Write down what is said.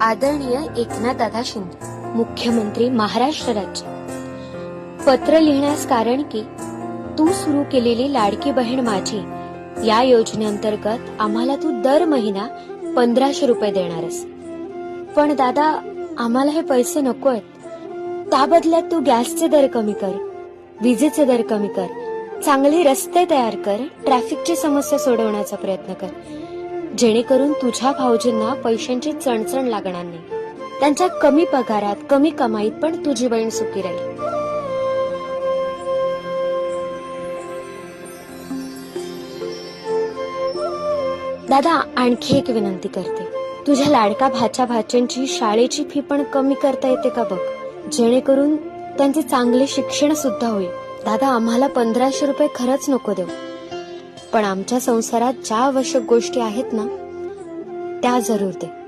आदरणीय एकनाथदादा शिंदे, मुख्यमंत्री महाराष्ट्र राज्य. पत्र लिहिण्यास कारण की तू सुरू केलेली लाडकी बहीण माझी या योजनेअंतर्गत आम्हाला तू दर महिना 1500 रुपये देणारस. पण दादा, आम्हाला हे पैसे नकोय. त्या बदल्यात तू गॅसचे दर कमी कर, विजेचे दर कमी कर, चांगले रस्ते तयार कर, ट्रॅफिकची समस्या सोडवण्याचा प्रयत्न कर, जेणेकरून तुझ्या भाऊजींना पैशांची चणचण लागणार नाही. त्यांच्या कमी पगारात, कमी कमाईत पण तुझी बहीण सुखी राहील. दादा, आणखी एक विनंती करते. तुझ्या लाडका भाच्या भाच्यांची शाळेची फी पण कमी करता येते का बघ, जेणेकरून त्यांचे चांगले शिक्षण सुद्धा होईल. दादा, आम्हाला 1500 रुपये खरंच नको देऊ, पण आमच्या संसारात ज्या आवश्यक गोष्टी आहेत ना, त्या जरूर दे.